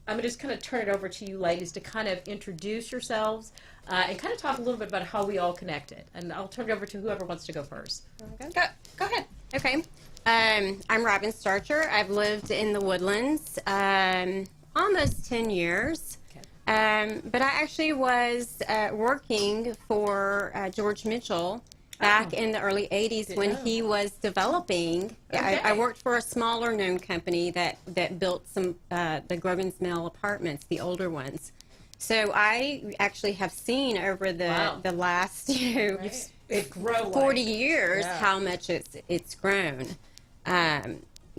I'm going to just kind of turn it over to you ladies to kind of introduce yourselves and kind of talk a little bit about how we all connected. And I'll turn it over to whoever wants to go first. Okay. Go ahead. Okay. I'm Robin Starcher. I've lived in the Woodlands almost 10 years. But I actually was working for George Mitchell back in the early 80s when he was developing. Okay. I worked for a smaller known company that built some the Grogan's Mill apartments, the older ones. So I actually have seen over the last It grow 40 years how much it's grown.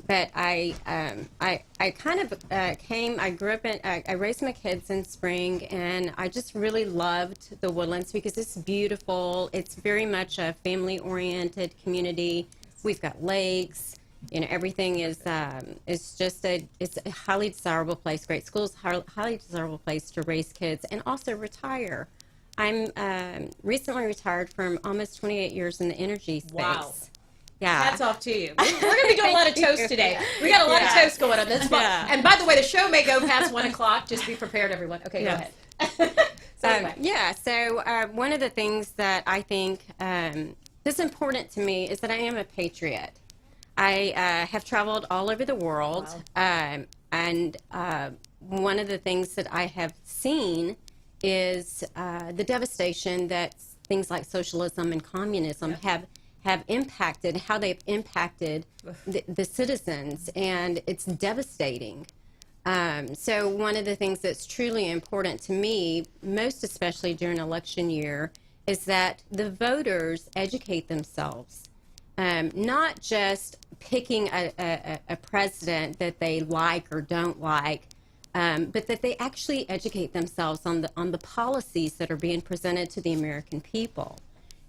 But I kind of came. I grew up in. I raised my kids in Spring, and I just really loved the Woodlands because it's beautiful. It's very much a family-oriented community. We've got lakes. You know, everything is just it's a highly desirable place. Great schools, highly desirable place to raise kids and also retire. I'm recently retired from almost 28 years in the energy space. Wow. Yeah. Hats off to you. We're going to be doing a lot of toast today. We got a lot of toast going on this. And by the way, the show may go past 1 o'clock. Just be prepared, everyone. Okay, go ahead. So one of the things that I think is important to me is that I am a patriot. I have traveled all over the world, and one of the things that I have seen is the devastation that things like socialism and communism have impacted, how they've impacted the citizens, and it's devastating. So one of the things that's truly important to me, most especially during election year, is that the voters educate themselves, not just picking a president that they like or don't like, but that they actually educate themselves on the policies that are being presented to the American people.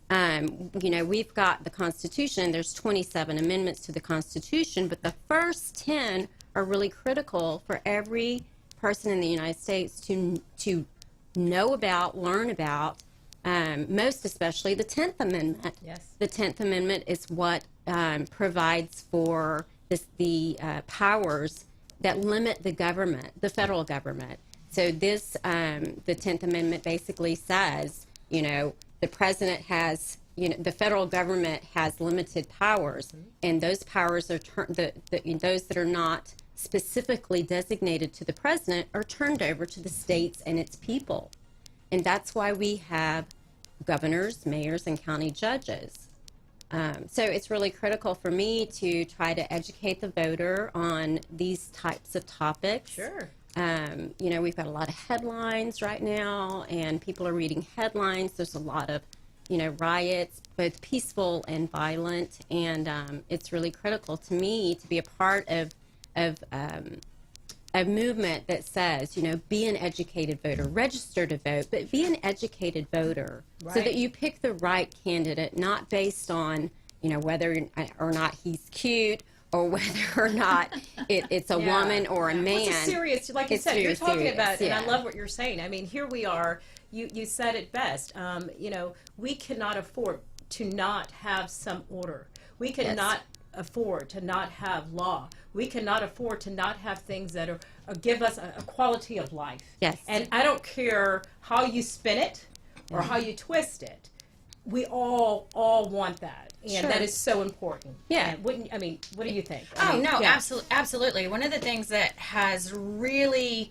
You know, we've got the Constitution. There's 27 amendments to the Constitution, but the first 10 are really critical for every person in the United States to know about, learn about, most especially the 10th Amendment. Yes. The 10th Amendment is what provides for the powers that limit the government, the federal government. So this, the 10th Amendment basically says, you know, the president has, you know, the federal government has limited powers, and those powers are those that are not specifically designated to the president are turned over to the states and its people. And that's why we have governors, mayors, and county judges. So it's really critical for me to try to educate the voter on these types of topics. Sure. You know, we've got a lot of headlines right now, and people are reading headlines. There's a lot of, you know, riots, both peaceful and violent, and it's really critical to me to be a part of a movement that says, you know, be an educated voter, register to vote, but be an educated voter so that you pick the right candidate, not based on, you know, whether or not he's cute or whether or not it's a woman or a man. Well, it's serious, like you said, you're talking about, and I love what you're saying. I mean, here we are, you said it best, you know, we cannot afford to not have some order. We cannot afford to not have law. We cannot afford to not have things that are give us a quality of life. Yes. And I don't care how you spin it or how you twist it. We all want that, and that is so important. Yeah. And wouldn't I mean? What do you think? Absolutely. One of the things that has really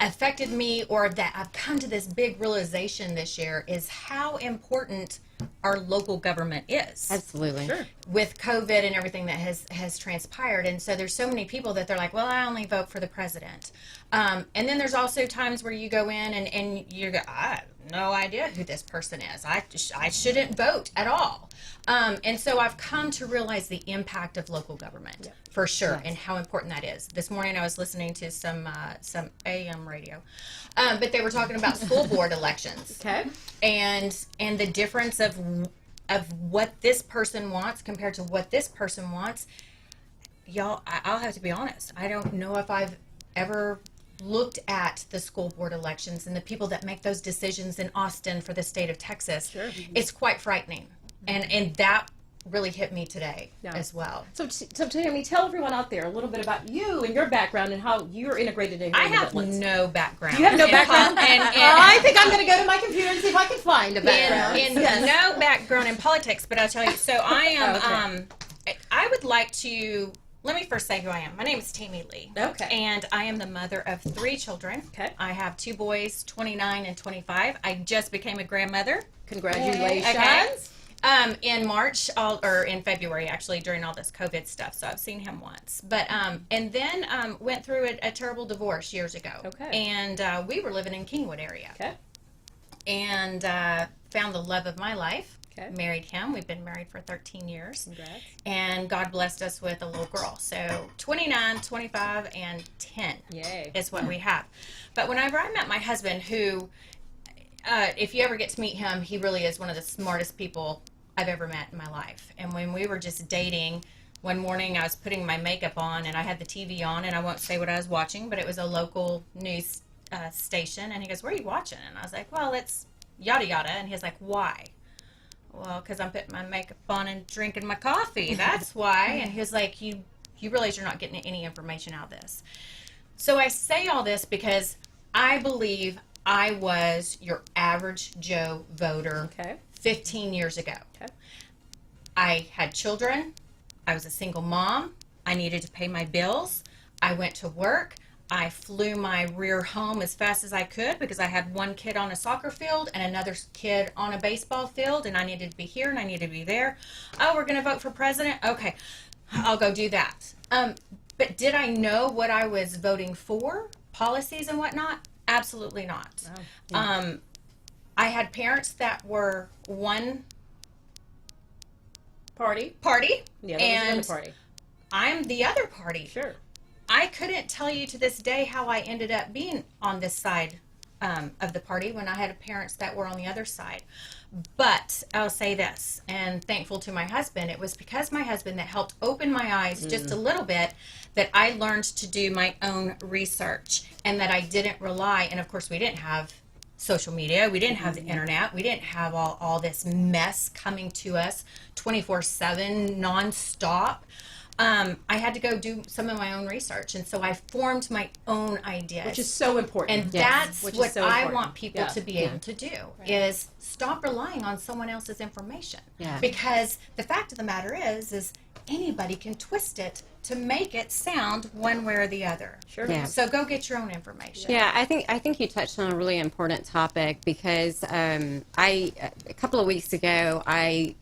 affected me, or that I've come to this big realization this year, is how important our local government is. Absolutely. Sure. With COVID and everything that has transpired. And so there's so many people that they're like, well, I only vote for the president. And then there's also times where you go in and you go, I have no idea who this person is. I shouldn't vote at all. And so I've come to realize the impact of local government for sure, and how important that is. This morning I was listening to some AM radio, but they were talking about school board elections. Okay. And the difference of what this person wants compared to what this person wants. Y'all, I'll have to be honest. I don't know if I've ever looked at the school board elections and the people that make those decisions in Austin for the state of Texas. Sure. It's quite frightening. And that really hit me today as well. So Tammy, tell everyone out there a little bit about you and your background and how you're integrated in. I have no background. You have no background? And I think I'm going to go to my computer and see if I can find a background. No background in politics, but I'll tell you. So I am. I would like to. Let me first say who I am. My name is Tammy Lee. Okay. And I am the mother of 3 children. Okay. I have 2 boys, 29 and 25. I just became a grandmother. Congratulations. Okay. In March, or in February, actually, during all this COVID stuff. So I've seen him once. But, and then went through a terrible divorce years ago. Okay. And we were living in Kingwood area. Okay. And found the love of my life. Okay. Married him. We've been married for 13 years. Congrats. And God blessed us with a little girl. So 29, 25, and 10 Yay. is what we have. But whenever I met my husband, who, if you ever get to meet him, he really is one of the smartest people I've ever met in my life. And when we were just dating, one morning I was putting my makeup on and I had the TV on, and I won't say what I was watching, but it was a local news station. And he goes, "What are you watching?" And I was like, "Well, it's yada yada." And he's like, "Why?" "Well, because I'm putting my makeup on and drinking my coffee. That's why." And he was like, you realize you're not getting any information out of this. So I say all this because I believe I was your average Joe voter 15 years ago. Okay. I had children. I was a single mom. I needed to pay my bills. I went to work. I flew my rear home as fast as I could because I had one kid on a soccer field and another kid on a baseball field, and I needed to be here and I needed to be there. "Oh, we're going to vote for president? Okay, I'll go do that." But did I know what I was voting for, policies and whatnot? Absolutely not. Wow. Yeah. I had parents that were one party, Yeah, and the party. I'm the other party. Sure. I couldn't tell you to this day how I ended up being on this side of the party when I had parents that were on the other side. But I'll say this, and thankful to my husband, it was because my husband that helped open my eyes just a little bit that I learned to do my own research and that I didn't rely, and of course we didn't have social media, we didn't have the internet, we didn't have all this mess coming to us 24/7 nonstop. I had to go do some of my own research, and so I formed my own ideas, Which is so important. and that's what I want people to be able to do is stop relying on someone else's information. Yeah. Because the fact of the matter is anybody can twist it to make it sound one way or the other. Sure. Yeah. So go get your own information. Yeah, I think you touched on a really important topic because a couple of weeks ago I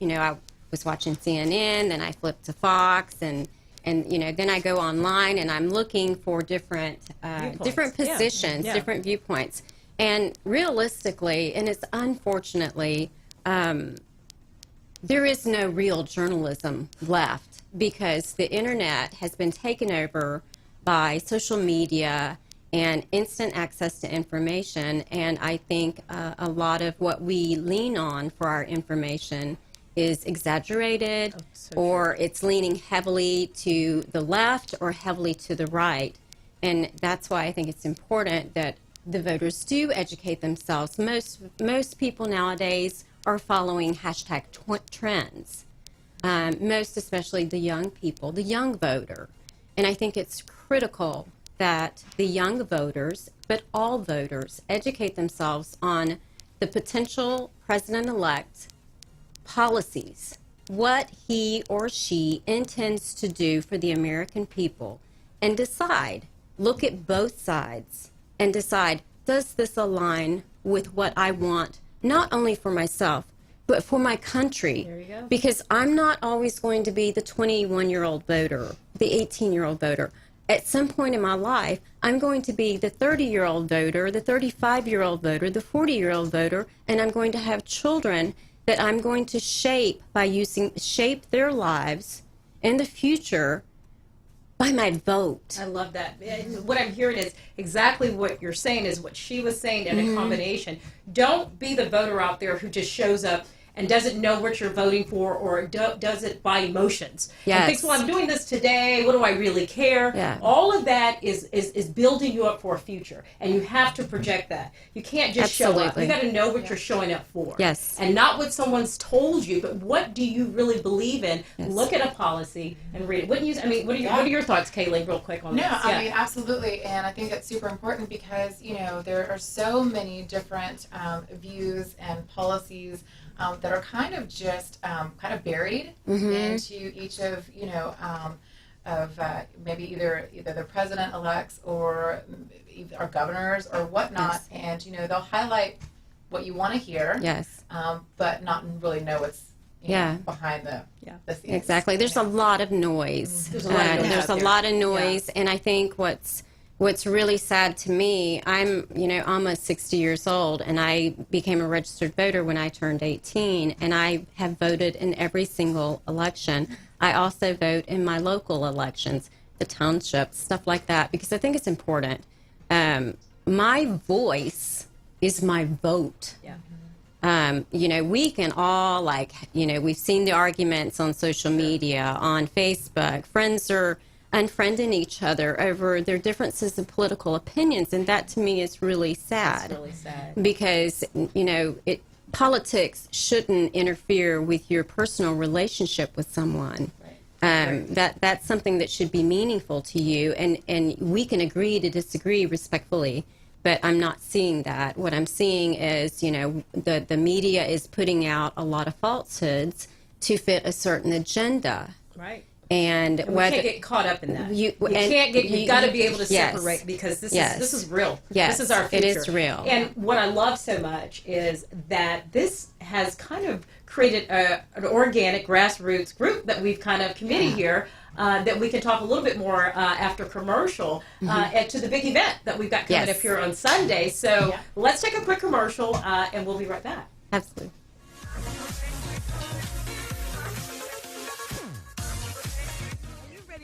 was watching CNN, then I flipped to Fox, and then I go online and I'm looking for different positions, different viewpoints. And realistically, and it's unfortunately, there is no real journalism left because the internet has been taken over by social media and instant access to information. And I think a lot of what we lean on for our information is exaggerated, or it's leaning heavily to the left or heavily to the right. And that's why I think it's important that the voters do educate themselves. Most people nowadays are following hashtag trends, most especially the young people, the young voter. And I think it's critical that the young voters, but all voters, educate themselves on the potential president-elect policies, what he or she intends to do for the American people, and decide, look at both sides, and decide, does this align with what I want, not only for myself, but for my country? There you go. Because I'm not always going to be the 21-year-old voter, the 18-year-old voter. At some point in my life, I'm going to be the 30-year-old voter, the 35-year-old voter, the 40-year-old voter, and I'm going to have children that I'm going to shape their lives in the future by my vote. I love that. What I'm hearing is exactly what you're saying is what she was saying in a combination. Don't be the voter out there who just shows up and doesn't know what you're voting for, or does it by emotions. Yes. And thinks, well, I'm doing this today. What do I really care? Yeah. All of that is building you up for a future, and you have to project that. You can't just show up. You got to know what you're showing up for. Yes. And not what someone's told you, but what do you really believe in? Yes. Look at a policy and read it. Wouldn't you? I mean, what are your thoughts, Kaylee, real quick on this? No, I mean, absolutely, and I think that's super important because, you know, there are so many different views and policies that are kind of just kind of buried into each of, you know, maybe either the president-elects or governors or whatnot, Yes. and, you know, they'll highlight what you want to hear, Yes. but not really know what's behind the scenes. Exactly. There's a lot of noise. There's a lot of noise There's out a there. lot of noise, and I think what's really sad to me, I'm, you know, almost 60 years old, and I became a registered voter when I turned 18, and I have voted in every single election. I also vote in my local elections, the townships, stuff like that, because I think it's important. My voice is my vote. Yeah. You know, we can all, like, you know, we've seen the arguments on social media, on Facebook. Friends are unfriending each other over their differences in political opinions, and that to me is really sad. It's really sad. Because, you know, politics shouldn't interfere with your personal relationship with someone. That's something that should be meaningful to you, and we can agree to disagree respectfully, but I'm not seeing that. What I'm seeing is, you know, the media is putting out a lot of falsehoods to fit a certain agenda. Right. And We can't get caught up in that. You've you got to be able to yes. separate, because this is real. Yes, This is our future. it is real. And what I love so much is that this has kind of created an organic grassroots group that we've kind of committed here, that we can talk a little bit more after commercial to the big event that we've got coming Yes. up here on Sunday. So let's take a quick commercial, and we'll be right back. Absolutely.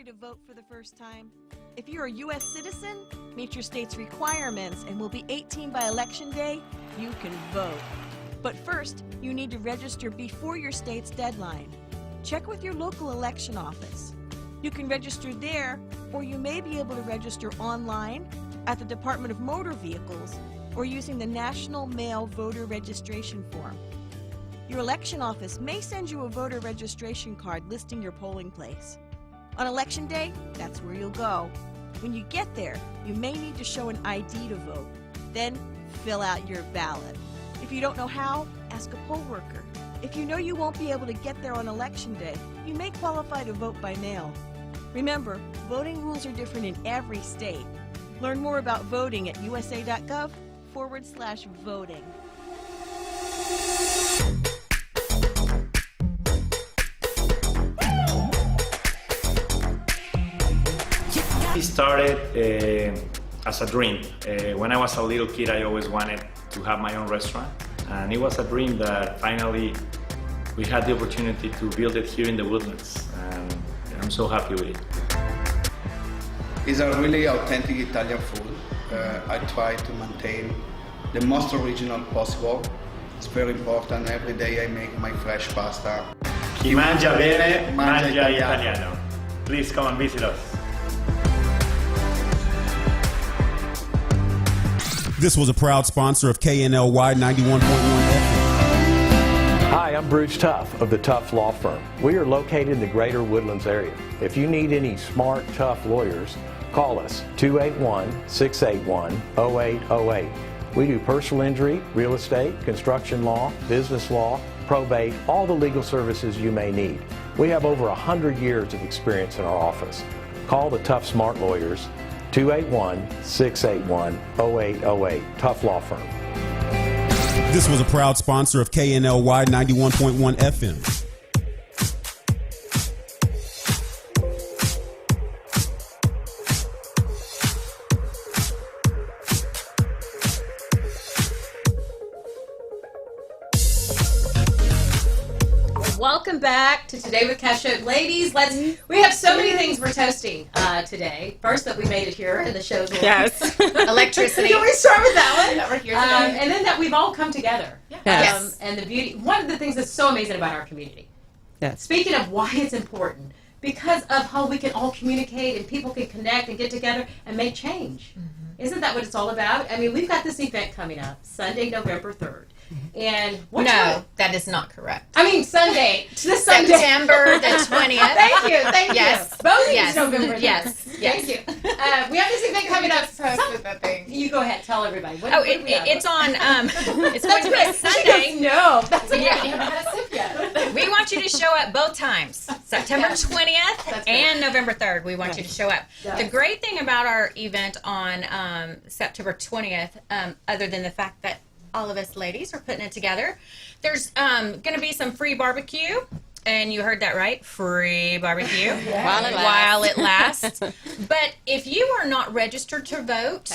To vote for the first time? If you're a U.S. citizen, meet your state's requirements, and will be 18 by Election Day, you can vote. But first, you need to register before your state's deadline. Check with your local election office. You can register there, or you may be able to register online at the Department of Motor Vehicles or using the National Mail Voter Registration Form. Your election office may send you a voter registration card listing your polling place. On Election Day, that's where you'll go. When you get there, you may need to show an ID to vote. Then, fill out your ballot. If you don't know how, ask a poll worker. If you know you won't be able to get there on Election Day, you may qualify to vote by mail. Remember, voting rules are different in every state. Learn more about voting at usa.gov/voting. It started as a dream. When I was a little kid, I always wanted to have my own restaurant, and it was a dream that finally we had the opportunity to build it here in the Woodlands, and I'm so happy with it. It's a really authentic Italian food. I try to maintain the most original possible. It's very important. Every day I make my fresh pasta. Chi mangia bene, Mangia mangia italiano. italiano. Please come and visit us. This was a proud sponsor of KNLY 91.1 FM. Hi, I'm Bruce Tuff of the Tuff Law Firm. We are located in the greater Woodlands area. If you need any smart, tough lawyers, call us 281-681-0808. We do personal injury, real estate, construction law, business law, probate, all the legal services you may need. We have over 100 years of experience in our office. Call the Tough Smart Lawyers, 281-681-0808, Tuff Law Firm. This was a proud sponsor of KNLY 91.1 FM. Welcome back to Today with Kashay. Ladies, we have so many things we're toasting today. First, that we made it here and the show's Yes. Electricity. Can we start with that one? That we're here today. And then that we've all come together. Yes. Yes. And the beauty, one of the things that's so amazing about our community, Yes. speaking of why it's important, because of how we can all communicate and people can connect and get together and make change. Isn't that what it's all about? I mean, we've got this event coming up, Sunday, November 3rd. And what No, time? that is not correct. I mean, Sunday. This Sunday. September the 20th. Thank you. Yes. Both Yes. November 3rd. Yes. Thank you. We have this event coming up. With that thing. You go ahead. Tell everybody. What, Oh, what do we have? it's on, it's That's going to great. be Sunday. No. That's You haven't had a sip yet. We want you to show up both times, September 20th That's great. and November 3rd. We want you to show up. Yes. The great thing about our event on September 20th, other than the fact that all of us ladies are putting it together, there's going to be some free barbecue. And you heard that right, free barbecue while it lasts. But if you are not registered to vote,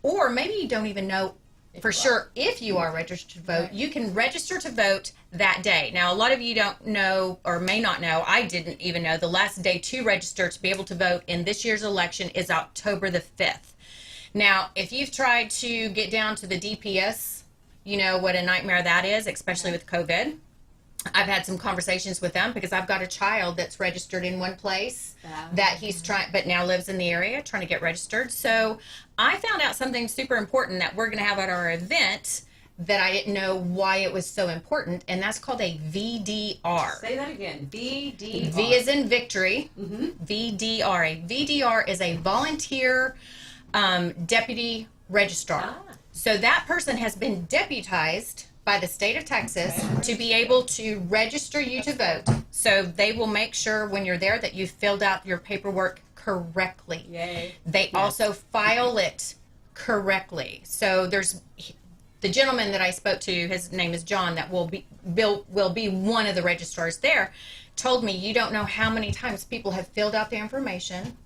or maybe you don't even know for sure if you are registered to vote, you can register to vote that day. Now, a lot of you don't know or may not know, I didn't even know, the last day to register to be able to vote in this year's election is October the 5th. Now, if you've tried to get down to the DPS, you know what a nightmare that is, especially with COVID. I've had some conversations with them because I've got a child that's registered in one place that he's trying, but now lives in the area trying to get registered. So I found out something super important that we're going to have at our event that I didn't know why it was so important, and that's called a VDR. Say that again. VDR. V is in victory. VDR. A VDR is a volunteer deputy registrar. So that person has been deputized by the state of Texas to be able to register you to vote. So they will make sure when you're there that you filled out your paperwork correctly. Yay. They also file it correctly. So there's the gentleman that I spoke to, his name is John, that will be one of the registrars there, told me you don't know how many times people have filled out the information,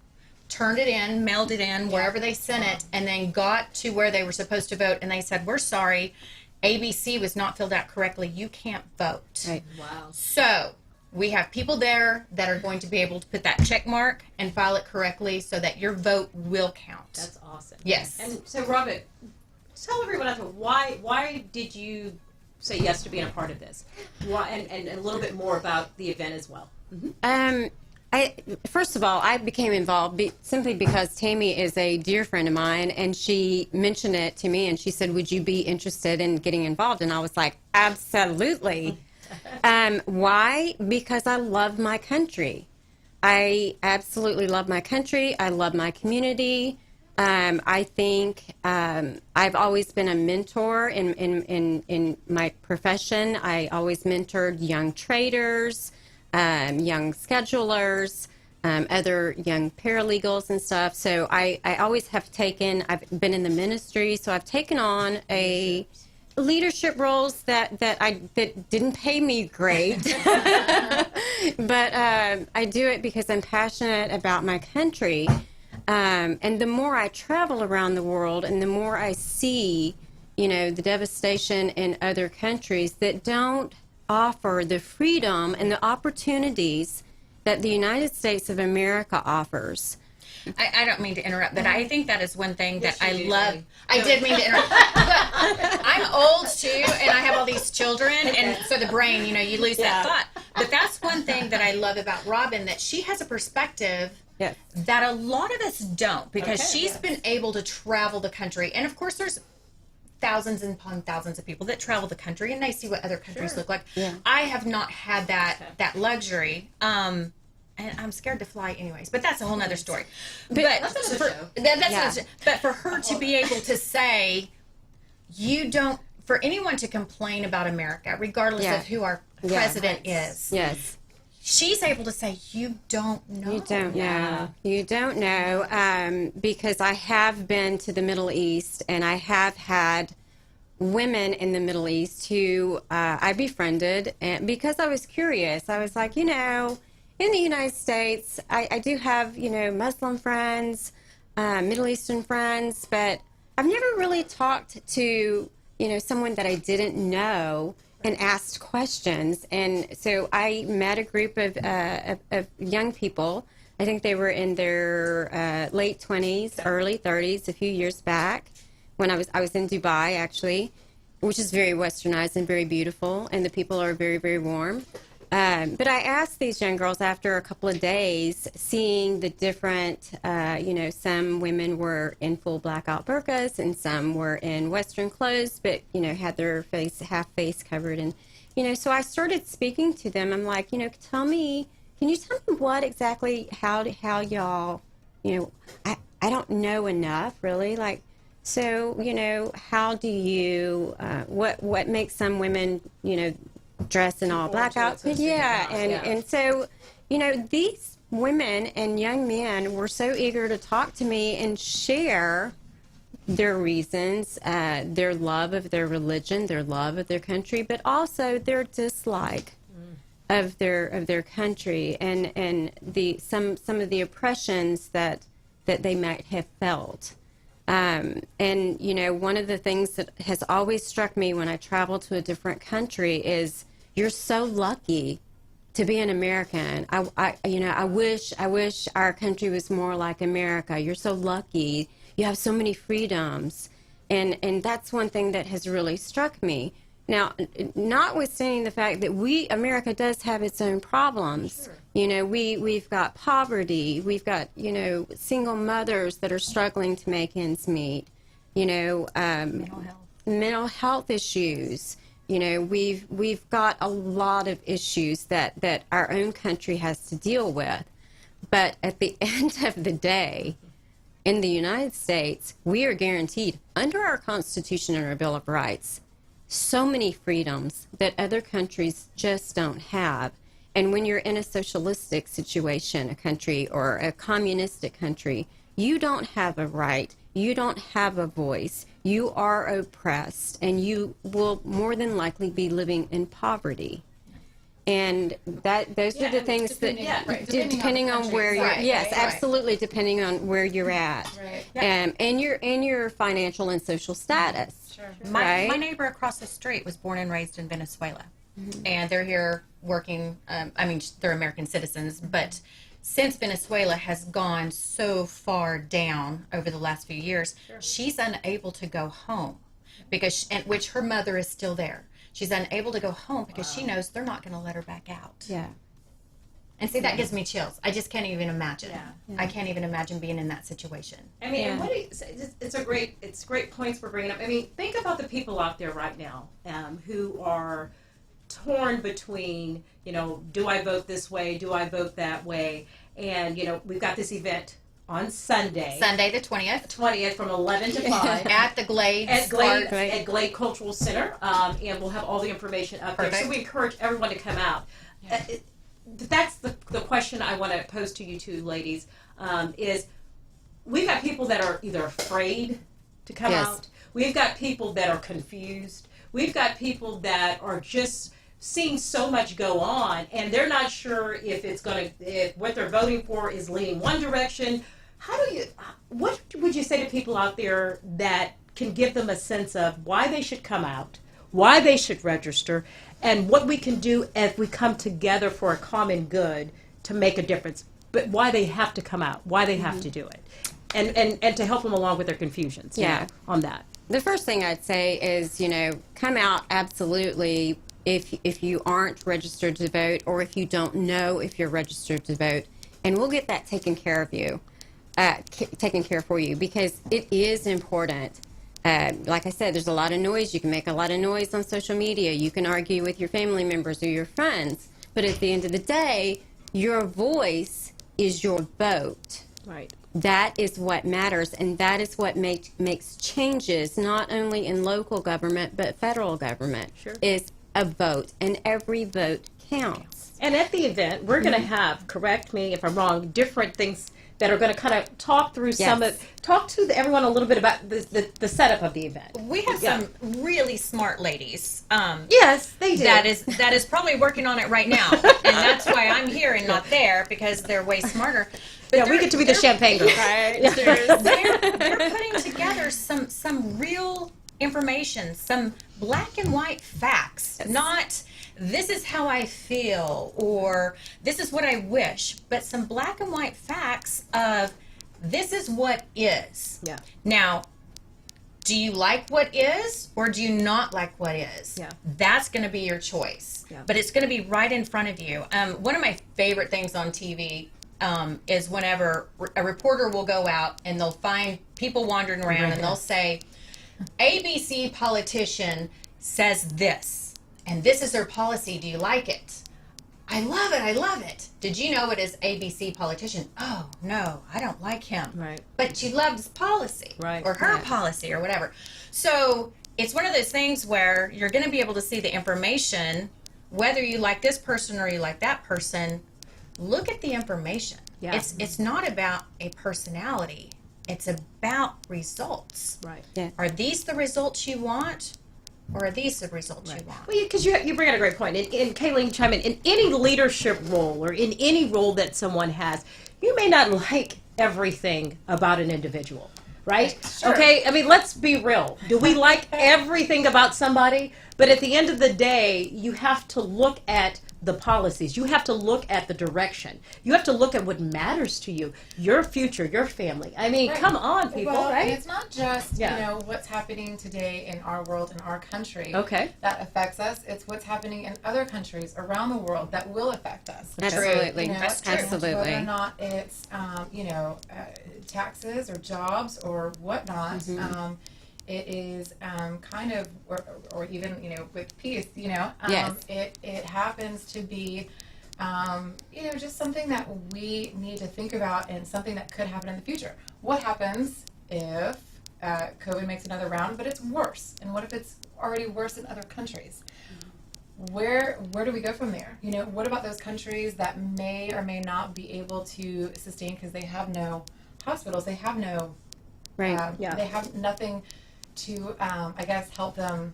turned it in, mailed it in, wherever they sent it, and then got to where they were supposed to vote, and they said, we're sorry, ABC was not filled out correctly. You can't vote. Right. Wow. So we have people there that are going to be able to put that check mark and file it correctly so that your vote will count. That's awesome. Yes. And so, Robin, tell everyone out there, why did you say yes to being a part of this? Why, and a little bit more about the event as well. First of all, I became involved simply because Tammy is a dear friend of mine, and she mentioned it to me, and she said, would you be interested in getting involved? And I was like, absolutely. Why? Because I love my country. I absolutely love my country. I love my community. I think I've always been a mentor in my profession. I always mentored young traders, young schedulers, other young paralegals and stuff. So I always have I've been in the ministry, so I've taken on a leadership roles that didn't pay me great. But I do it because I'm passionate about my country. And the more I travel around the world and the more I see, the devastation in other countries that don't offer the freedom and the opportunities that the United States of America offers. I don't mean to interrupt, but I think that is one thing that I you love. did. I did mean to interrupt. But I'm old too, and I have all these children, and so the brain, you lose that thought. But that's one thing that I love about Robin, that she has a perspective Yes. that a lot of us don't, because she's been able to travel the country. And of course, there's thousands and upon thousands of people that travel the country, and they see what other countries look like. Yeah. I have not had that luxury. And I'm scared to fly anyways, but that's a whole nother story. But That's another show. But for her to be able to say, for anyone to complain about America, regardless of who our president is. Yes. She's able to say, you don't know. You don't know. You don't know, because I have been to the Middle East, and I have had women in the Middle East who I befriended, and because I was curious. I was like, in the United States, I do have, Muslim friends, Middle Eastern friends, but I've never really talked to, someone that I didn't know and asked questions. And so I met a group of young people. I think they were in their late 20s, early 30s, a few years back when I was in Dubai, actually, which is very westernized and very beautiful, and the people are very, very warm. But I asked these young girls after a couple of days, seeing the different, some women were in full blackout burqas and some were in Western clothes, but, had their half face covered. And, so I started speaking to them. I'm like, can you tell me what exactly, how y'all, I don't know enough, really. Like, so, how do you, what makes some women, dress in all black outfits? Yeah. And so, these women and young men were so eager to talk to me and share their reasons, their love of their religion, their love of their country, but also their dislike of their country and some of the oppressions that they might have felt. And one of the things that has always struck me when I travel to a different country is you're so lucky to be an American. I wish our country was more like America. You're so lucky. You have so many freedoms, and that's one thing that has really struck me. Now, notwithstanding the fact that America does have its own problems. Sure. We've got poverty. We've got, single mothers that are struggling to make ends meet. Mental health issues. We've got a lot of issues that our own country has to deal with. But at the end of the day, in the United States, we are guaranteed under our Constitution and our Bill of Rights so many freedoms that other countries just don't have. And when you're in a socialistic situation, a country, or a communistic country, you don't have a right, you don't have a voice, you are oppressed, and you will more than likely be living in poverty. And those are the things that, depending on where you're, absolutely, depending on where you're at, and your financial and social status. Sure. My neighbor across the street was born and raised in Venezuela, and they're here working. They're American citizens, but since Venezuela has gone so far down over the last few years, she's unable to go home which her mother is still there. She's unable to go home because she knows they're not going to let her back out. Yeah. And see, that gives me chills. I just can't even imagine. Yeah. I can't even imagine being in that situation. I mean, and it's great points we're bringing up. I mean, think about the people out there right now who are torn between, do I vote this way? Do I vote that way? And, we've got this event on Sunday the 20th from 11 to 5 at the Glade at Glade Cultural Center, and we'll have all the information up there. So we encourage everyone to come out. That's the question I want to pose to you two ladies, is we've got people that are either afraid to come out. We've got people that are confused. We've got people that are just seeing so much go on, and they're not sure if what they're voting for is leaning one direction. What would you say to people out there that can give them a sense of why they should come out, why they should register, and what we can do as we come together for a common good to make a difference, but why they have to come out, why they have to do it, and to help them along with their confusions on that. The first thing I'd say is, come out absolutely if you aren't registered to vote, or if you don't know if you're registered to vote, and we'll get that taken care for you, because it is important. Like I said, there's a lot of noise. You can make a lot of noise on social media. You can argue with your family members or your friends. But at the end of the day, your voice is your vote. Right. That is what matters, and that is what makes changes, not only in local government, but federal government, is a vote, and every vote counts. And at the event, we're going to have, correct me if I'm wrong, different things that are going to kind of talk through talk to everyone a little bit about the setup of the event. We have some really smart ladies. Yes, they do. That is probably working on it right now, and that's why I'm here and not there, because they're way smarter. But we get to be the champagne girls. Right. They're putting together some real information, some black and white facts, not this is how I feel or this is what I wish, but some black and white facts of this is what is. Yeah. Now, Do you like what is, or do you not like what is? Yeah. That's going to be your choice. Yeah. But it's going to be right in front of you. One of my favorite things on TV is whenever a reporter will go out and they'll find people wandering around and they'll say, ABC politician says this, and this is their policy. Do you like it? I love it. I love it. Did you know it is ABC politician? Oh, no, I don't like him. Right. But you loved his policy. Right. Or her policy or whatever. So it's one of those things where you're going to be able to see the information, whether you like this person or you like that person. Look at the information. Yeah. It's not about a personality. It's about results. Right. Yeah. Are these the results you want? Or are these the results you want? Well, because you bring out a great point. And Kayleen, chime in any leadership role or in any role that someone has, you may not like everything about an individual, right? Sure. Okay, I mean, let's be real. Do we like everything about somebody? But at the end of the day, you have to look at the policies. You have to look at the direction. You have to look at what matters to you, your future, your family. I mean, Right. come on, people, Well, right? and it's not just Yeah. you know what's happening today in our world, in our country, Okay. that affects us. It's what's happening in other countries around the world that will affect us. Absolutely. You know, That's true. Absolutely. Whether or not it's taxes or jobs or whatnot. Mm-hmm. It is kind of, or even with peace. Yes. It happens to be. Just something that we need to think about and something that could happen in the future. What happens if COVID makes another round, but it's worse? And what if it's already worse in other countries? Where do we go from there? What about those countries that may or may not be able to sustain because they have no hospitals, they have no, Right. Yeah. they have nothing to, help them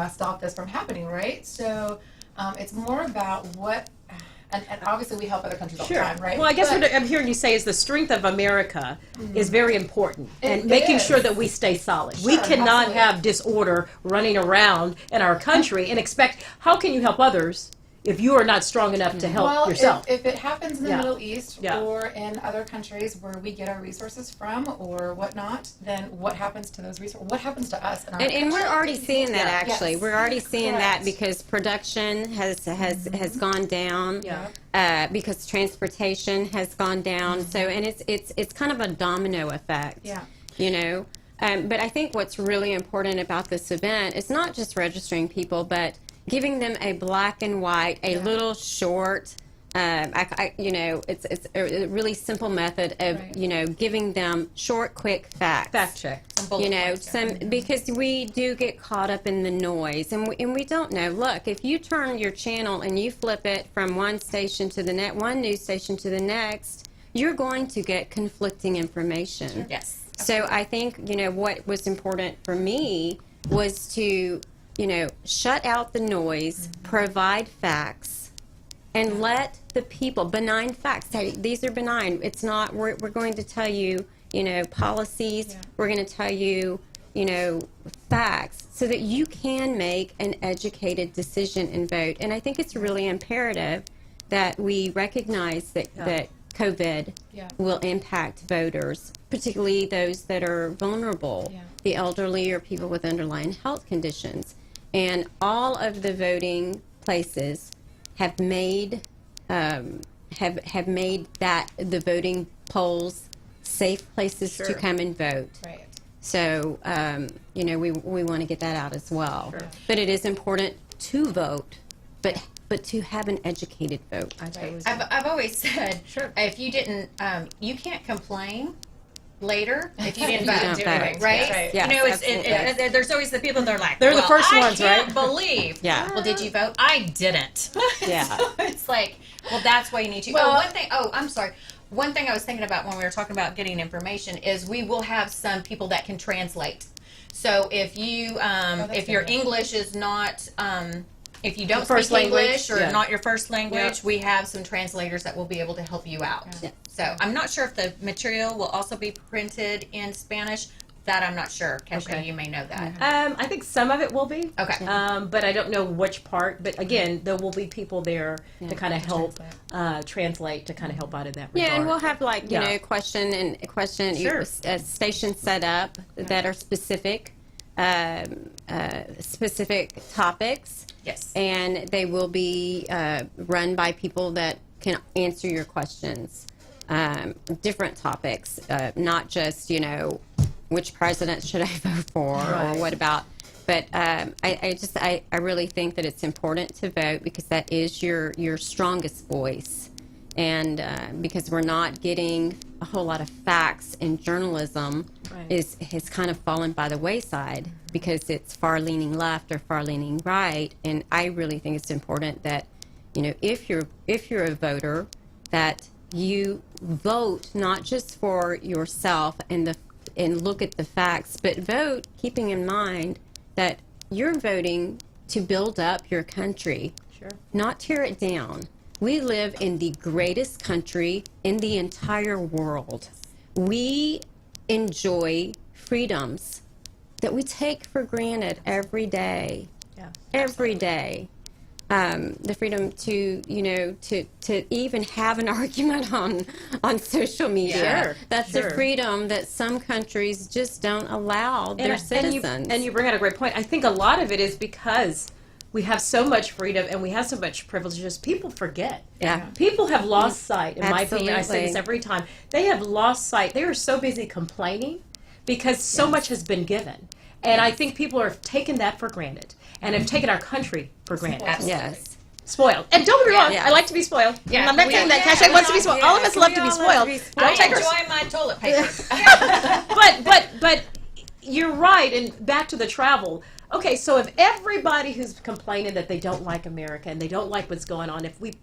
stop this from happening, right? So it's more about what, and obviously we help other countries all the time, right? Well, I guess But- what I'm hearing you say is the strength of America is very important, and It making is. sure that we stay solid. We Sure, cannot absolutely. have disorder running around in our country and expect. How can you help others if you are not strong enough to help Well, yourself? if it happens in the Yeah. Middle East Yeah. or in other countries where we get our resources from or whatnot, then what happens to those resources? What happens to us in our And we're country? already seeing that Yeah. actually. Yes. We're already seeing that Correct. because production has gone down. Yeah. Because transportation has gone down. So and it's kind of a domino effect. Yeah. But I think what's really important about this event is not just registering people, but giving them a black and white, a little short. It's a really simple method of Right. giving them short, quick facts. Fact check. Bullet points, yeah. Because we do get caught up in the noise, and we don't know. Look, if you turn your channel and you flip it from one station to the next, one news station to the next, you're going to get conflicting information. Yes. So I think, what was important for me was to, shut out the noise, provide facts, and let the people, benign facts, say, these are benign. It's not, we're going to tell you, policies, we're going to tell you, facts, so that you can make an educated decision and vote. And I think it's really imperative that we recognize that COVID will impact voters, particularly those that are vulnerable, the elderly or people with underlying health conditions. And all of the voting places have made have made that the voting polls safe places to come and vote. Right. So we want to get that out as well. But it is important to vote, but to have an educated vote. I've always said, if you didn't, you can't complain later if you didn't You vote, don't vote. right? Right. Yes, There's always the people that are like, They're the first I ones, can't right? believe. Yeah. Well, did you vote? I didn't. Yeah. So it's like, well, that's why you need to. Well- I'm sorry. One thing I was thinking about when we were talking about getting information is we will have some people that can translate. So if you, if your good. English is not, if you don't First speak language, English or yeah. not your first language, Yeah. we have some translators that will be able to help you out. So I'm not sure if the material will also be printed in Spanish. That I'm not sure. Kashay, Okay. you may know that. I think some of it will be. Okay. But I don't know which part. But again, there will be people there to kind of help translate, to kind of help out in that regard. Yeah, and we'll have like you Yeah. know question Sure. stations set up that are specific topics. Yes. And they will be run by people that can answer your questions. Different topics, not just you know which president should I vote for Right. or what about. But I really think that it's important to vote because that is your strongest voice. And because we're not getting a whole lot of facts in journalism, Right. has kind of fallen by the wayside because it's far leaning left or far leaning right. And I really think it's important that you know if you're a voter, that you vote not just for yourself and look at the facts, but vote keeping in mind that you're voting to build up your country, Sure. not tear it down. We live in the greatest country in the entire world. We enjoy freedoms that we take for granted every day. Yeah. Every day. The freedom to, you know, to even have an argument on social media. Sure, That's sure. a freedom that some countries just don't allow their citizens. And you bring out a great point. I think a lot of it is because we have so much freedom and we have so much privileges. People forget. Yeah. People have lost sight. In my opinion, I say this Absolutely. every time. They have lost sight. They are so busy complaining because so much has been given, and I think people are taking that for granted and have taken our country for granted. Yes. Spoiled. And don't get me wrong, Yeah. I like to be spoiled. Yeah. I'm not saying that Kashay wants to be spoiled. All of us love to be spoiled. I Don't take her. enjoy my toilet paper. But you're right. And back to the travel. Okay, so if everybody who's complaining that they don't like America and they don't like what's going on, we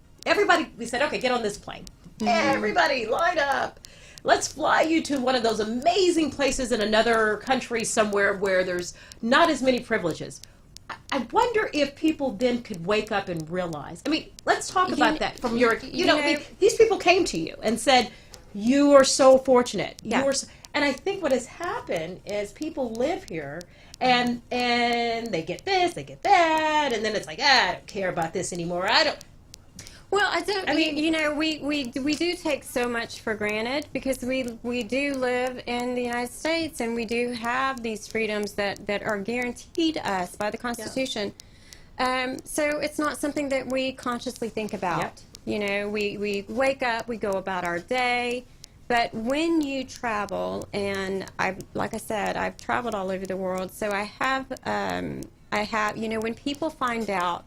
said, okay, get on this plane. Everybody line up. Let's fly you to one of those amazing places in another country somewhere where there's not as many privileges. I wonder if people then could wake up and realize. I mean, let's talk about that from your. You know, these people came to you and said, "You are so fortunate." Yeah. And I think what has happened is people live here and they get this, they get that, and then it's like, I don't care about this anymore. I don't. Well, I don't. I mean- you know, we do take so much for granted because we do live in the United States and we do have these freedoms that are guaranteed us by the Constitution. So it's not something that we consciously think about. Yep. You know, we wake up, we go about our day. But when you travel, and like I said, I've traveled all over the world, so I have, you know, when people find out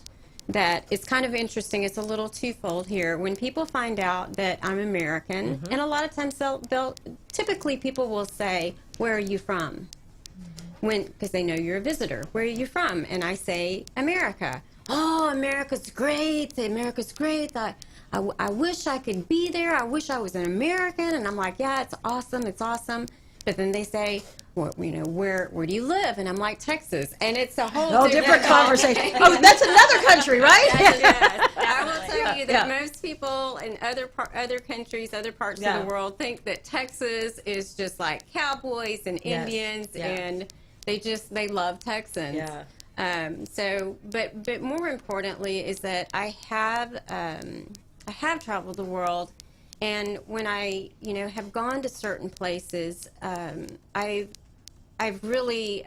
that it's kind of interesting, it's a little twofold here. When people find out that I'm American, and a lot of times they'll typically people will say, "Where are you from?" Because they know you're a visitor. "Where are you from?" And I say, "America." "Oh, America's great. America's great. I wish I could be there. I wish I was an American." And I'm like, "Yeah, it's awesome. It's awesome." But then they say, "Well, you know, where do you live?" And I'm like, "Texas." And it's a whole different conversation. Oh, that's another country, right? Yes. I will tell you that Yeah. most people in other countries, other parts Yeah. of the world think that Texas is just like cowboys and Yes. Indians, Yeah. and they love Texans. Yeah. But more importantly is that I have traveled the world, and when I have gone to certain places, I've really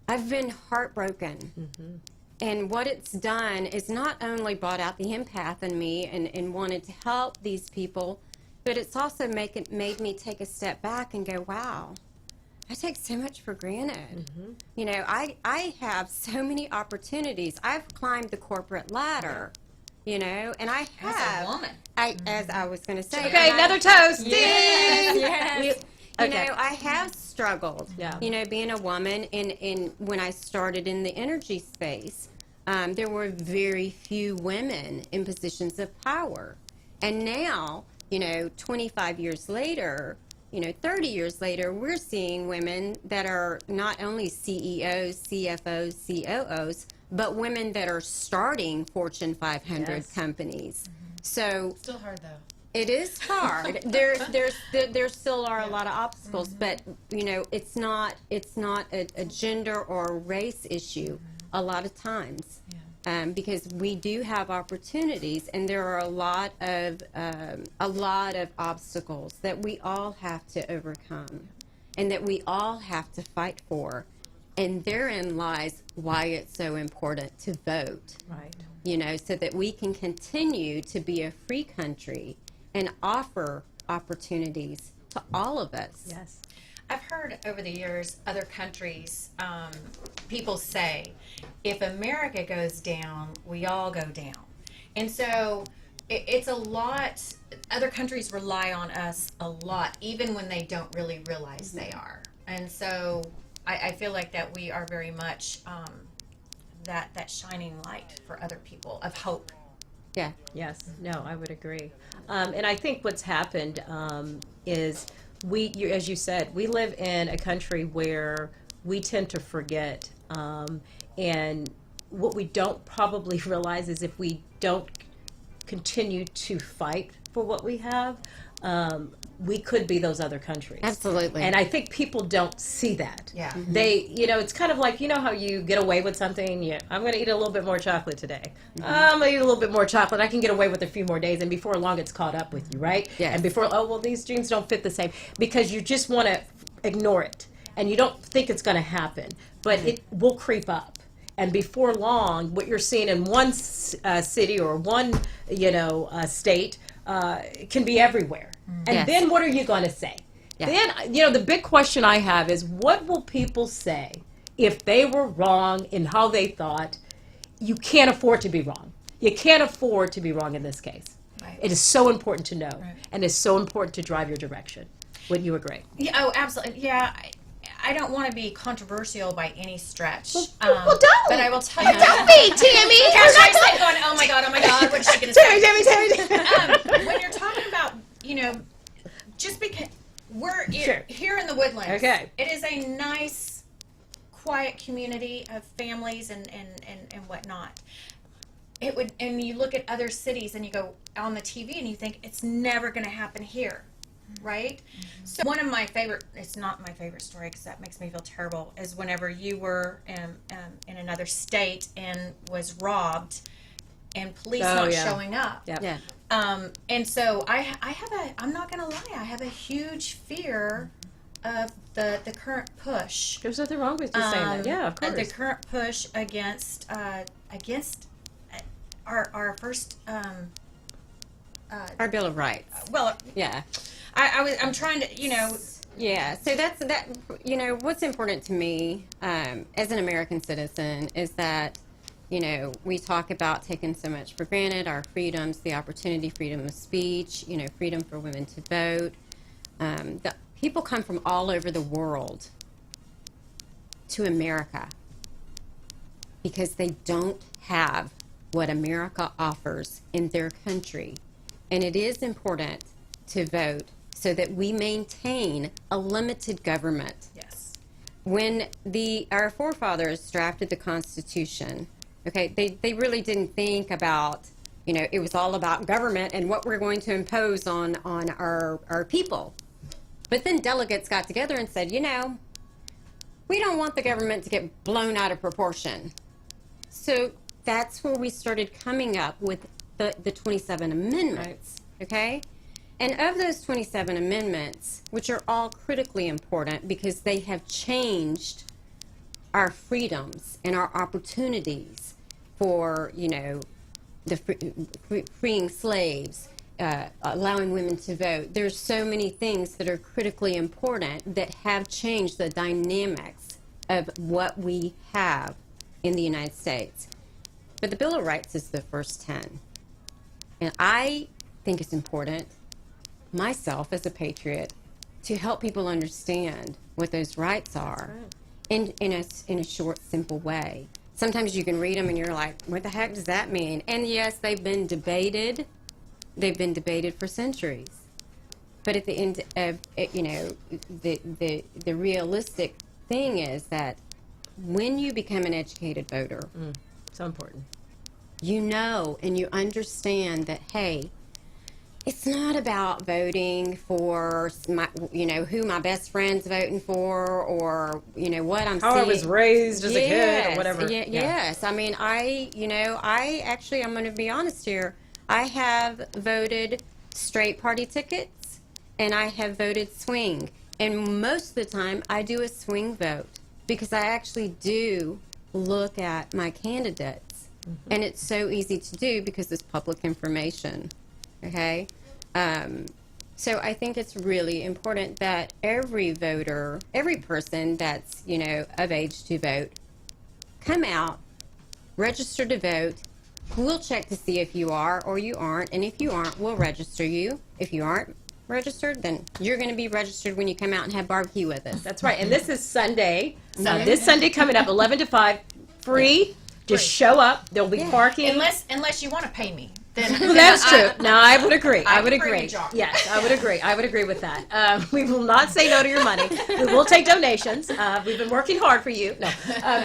I've been heartbroken. And what it's done is not only brought out the empath in me and wanted to help these people, but it's also made me take a step back and go, wow, I take so much for granted. You know, I have so many opportunities. I've climbed the corporate ladder, you know, and I have. As a woman. As I was going to say. Okay, and I- another toast. Yes, Ding! yes. You Okay. know, I have struggled. Yeah. You know, being a woman, in when I started in the energy space, there were very few women in positions of power, and now, you know, 25 years later, 30 years later, we're seeing women that are not only CEOs, CFOs, COOs, but women that are starting Fortune 500 Yes. companies. So Still hard though. It is hard. There still are a lot of obstacles, but you know, it's not a gender or a race issue a lot of times, because we do have opportunities, and there are a lot of obstacles that we all have to overcome, and that we all have to fight for, and therein lies why it's so important to vote. Right. You know, so that we can continue to be a free country and offer opportunities to all of us. Yes. I've heard over the years other countries, people say, if America goes down, we all go down. And so it's a lot, other countries rely on us a lot, even when they don't really realize they are. And so I feel like that we are very much that shining light for other people of hope. Yeah. Yes. No, I would agree. And I think what's happened is as you said, we live in a country where we tend to forget. And what we don't probably realize is if we don't continue to fight for what we have, we could be those other countries. Absolutely. And I think people don't see that. Yeah. They, you know, it's kind of like, you know how you get away with something? I'm going to eat a little bit more chocolate today. I'm going to eat a little bit more chocolate. I can get away with a few more days, and before long it's caught up with you, right? Yes. And before, oh, well, these jeans don't fit the same, because you just want to ignore it, and you don't think it's going to happen, but it will creep up. And before long, what you're seeing in one city or one, state can be everywhere. And Yes. then what are you going to say? Yeah. Then, the big question I have is, what will people say if they were wrong in how they thought? You can't afford to be wrong. You can't afford to be wrong in this case. Right. It is so important to know, Right. and it's so important to drive your direction. Wouldn't you agree? Yeah, oh, absolutely. Yeah, I don't want to be controversial by any stretch. Well, don't. But I will tell you. Don't be, Tammy. Kashay's like going, oh my God, what is she going to say? Tammy. When you're talking about, just because we're Sure. here in the Woodlands, Okay. it is a nice, quiet community of families and whatnot. It would, and you look at other cities and you go on the TV and you think it's never going to happen here, right? So one of my favorite, it's not my favorite story because that makes me feel terrible, is whenever you were in another state and was robbed and police not showing up. Yep. Yeah. And so I'm not going to lie, I have a huge fear of the current push. There's nothing wrong with you saying that. Yeah, of course. The current push against our first Our Bill of Rights. well, Yeah. I'm trying to, Yeah, so that's what's important to me as an American citizen is that, we talk about taking so much for granted, our freedoms, the opportunity, freedom of speech, freedom for women to vote. The people come from all over the world to America because they don't have what America offers in their country. And it is important to vote so that we maintain a limited government. yes. When our forefathers drafted the Constitution, they really didn't think about, it was all about government and what we're going to impose on our people. But then delegates got together and said, we don't want the government to get blown out of proportion. So that's where we started coming up with the 27 amendments, okay? And of those 27 amendments, which are all critically important because they have changed our freedoms and our opportunities for, the freeing slaves, allowing women to vote. There's so many things that are critically important that have changed the dynamics of what we have in the United States. But the Bill of Rights is the first 10. And I think it's important, myself as a patriot, to help people understand what those rights are in a short, simple way. Sometimes you can read them and you're like, what the heck does that mean? And yes, they've been debated. They've been debated for centuries. But at the end of it, the realistic thing is that when you become an educated voter, So important. and you understand that, hey, it's not about voting for my, who my best friend's voting for, or what I'm How seeing. I was raised as a kid or whatever. Yes. I mean, I'm going to be honest here. I have voted straight party tickets, and I have voted swing. And most of the time, I do a swing vote because I actually do look at my candidates. And it's so easy to do because it's public information. Okay? So I think it's really important that every voter, every person that's, of age to vote, come out, register to vote. We'll check to see if you are or you aren't. And if you aren't, we'll register you. If you aren't registered, then you're going to be registered when you come out and have barbecue with us. That's right. And this is Sunday. This Sunday coming up, 11 to 5, free. Just show up. There'll be parking. Unless you want to pay me. Then That's true. No, I would agree. I would prefer agree. you, John. Yes, I would agree. I would agree with that. We will not say no to your money. We will take donations. We've been working hard for you. No,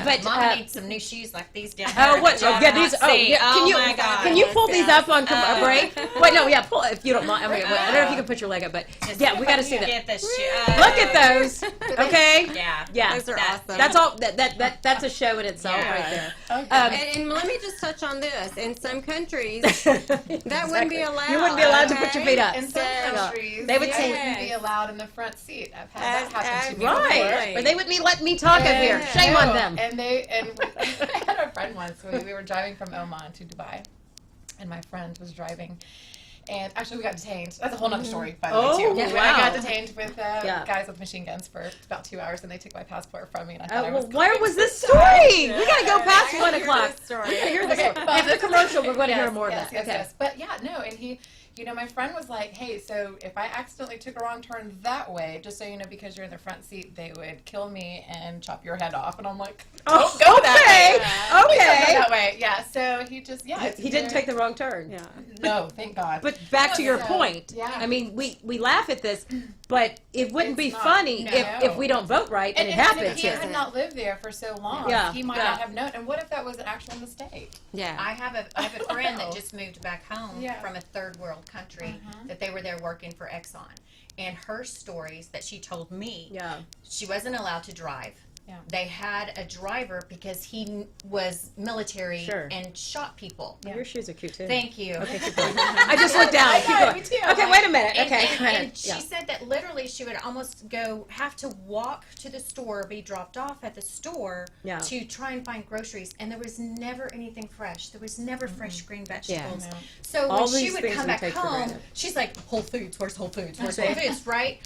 but Mama needs some new shoes like these down here. oh, what? Oh, yeah, these. Oh, yeah. Can you my God. can you pull these up on a break? Wait, no, yeah, pull if you don't mind. I mean, I don't know if you can put your leg up, but yeah, we got to see that. Get this Look at those. Okay. Yeah. Those are awesome. That's all. That's a show in itself right there. And let me just touch on this. In some countries, that wouldn't be allowed. You wouldn't be allowed to put your feet up. In some countries, They would you say- wouldn't be allowed in the front seat. I've had that happen to me Right. But they wouldn't let me talk up here. Shame on them. And I had a friend once. We were driving from Oman to Dubai, and my friend was driving. And actually, we got detained. That's a whole other story, by the way, too. Oh, I got wow. detained with guys with machine guns for about 2 hours, and they took my passport from me. And I thought I Well, was where was this story? We got to go past 1 o'clock. We got to hear this. Okay, After the commercial, we're going to hear more of yes, that. Okay. Yes. But yeah, no, and he, my friend was like, hey, so if I accidentally took a wrong turn that way, just so you know, because you're in the front seat, they would kill me and chop your head off. And I'm like, Oh, don't go that way. Please don't Okay. go that way. Yeah, so he just, He didn't take the wrong turn. Yeah. No, thank God. But back to your So, point. yeah. I mean, we laugh at this, but it wouldn't be It's not. funny No. if we don't vote right and, it if happens. he had not lived there for so long, Yeah. he might Yeah. not have known. And what if that was an actual mistake? Yeah. I have a friend that just moved back home Yeah. from a third world country that they were there working for Exxon. And her stories that she told me, Yeah. she wasn't allowed to drive. Yeah. They had a driver because he was military Sure. and shot people. Your shoes are cute too. Thank you. Okay, keep going. I just looked down. Keep know, going. me too. Okay, wait a minute. And, Okay, and, go ahead. and she said that literally she would almost have to walk to the store, be dropped off at the store Yeah. to try and find groceries. And there was never anything fresh. There was never fresh green vegetables. No. So All when she these would things come we back take for home, granted. she's like, Whole Foods, where's Whole Foods? Where's Okay. Whole Foods, right?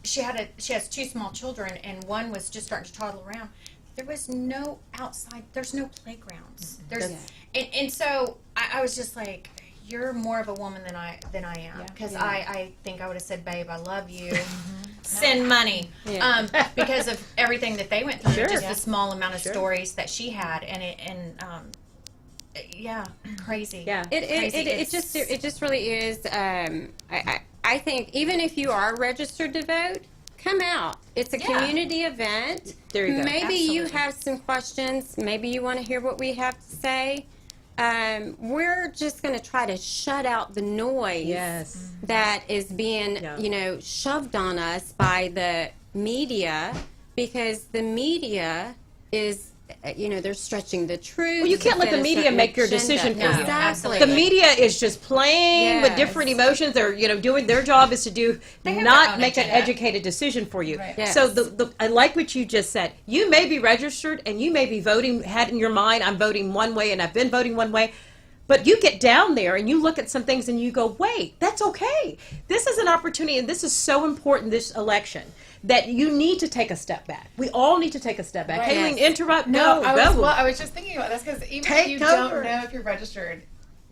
She has 2 small children, and one was just starting to toddle around. There was no outside. There's no playgrounds. There's and so I was just like, you're more of a woman than I am, because I think I would have said, babe, I love you. Send money, because of everything that they went through, Sure. just the small amount of stories that she had, crazy. Yeah. It just really is. I think even if you are registered to vote, come out. It's a community event. There you go. Maybe you Absolutely. have some questions. Maybe you want to hear what we have to say. We're just going to try to shut out the noise Yes. that is being, shoved on us by the media, because the media is, they're stretching the truth. Well, you can't let the media make your decision for you. Exactly. The media is just playing with Yes. different emotions. They're, doing their job is to have their not own make an agenda. educated decision for you. Right. Yes. So I like what you just said. You may be registered and you may be voting, had in your mind, I'm voting one way and I've been voting one way. But you get down there and you look at some things and you go, wait, that's okay. This is an opportunity, and this is so important, this election, that you need to take a step back. We all need to take a step back. Right. Kayleen, Yes. interrupt. No, go. I was just thinking about this because even Take if you over. don't know if you're registered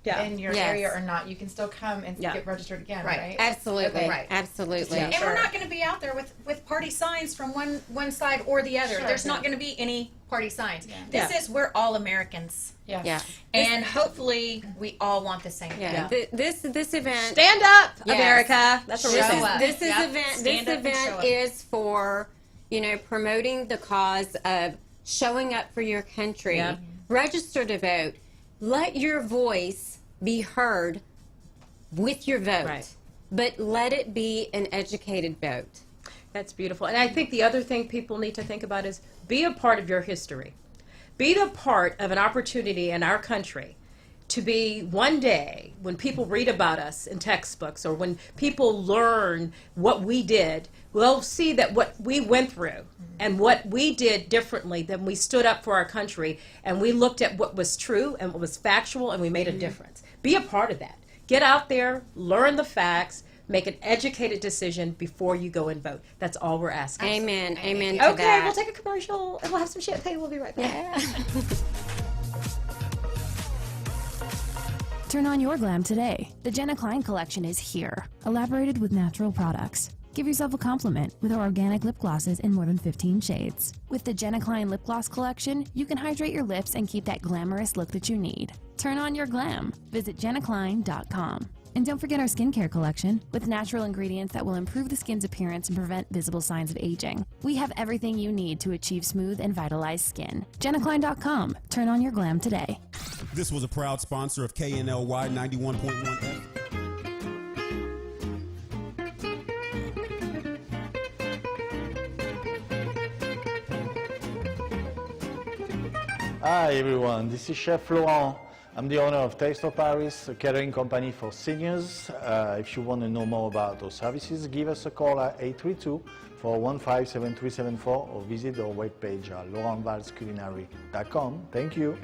in your Yes. area or not, you can still come and Yeah. get registered again, Right. right? Absolutely. Okay. Right. Absolutely. And we're not going to be out there with party signs from one side or the other. Sure. There's not going to be any party signs. Yeah. This is, we're all Americans. Yes. Yeah. And hopefully we all want the same thing. Yeah. This event. Stand up, Yes. America. That's what we're Show saying. up. This is Yep. event. Stand This up and show event up. is for promoting the cause of showing up for your country. Yeah. Register to vote. Let your voice be heard with your vote. Right. But let it be an educated vote. That's beautiful. And I think the other thing people need to think about is be a part of your history. Be the part of an opportunity in our country to be one day when people read about us in textbooks or when people learn what we did, they'll see that what we went through and what we did differently, then we stood up for our country and we looked at what was true and what was factual and we made a difference. Be a part of that. Get out there, learn the facts, make an educated decision before you go and vote. That's all we're asking. Amen. Amen to Okay, that. we'll take a commercial and we'll have some champagne. We'll be right back. Turn on your glam today. The Jenna Klein collection is here, elaborated with natural products. Give yourself a compliment with our organic lip glosses in more than 15 shades. With the Jenna Klein lip gloss collection, you can hydrate your lips and keep that glamorous look that you need. Turn on your glam. Visit jennaklein.com. And don't forget our skincare collection with natural ingredients that will improve the skin's appearance and prevent visible signs of aging. We have everything you need to achieve smooth and vitalized skin. jennaklein.com. Turn on your glam today. This was a proud sponsor of KNLY 91.1 FM. Hi everyone, this is Chef Laurent. I'm the owner of Taste of Paris, a catering company for seniors. If you want to know more about those services, give us a call at 832-415-7374 or visit our webpage at laurentvalsculinary.com. Thank you.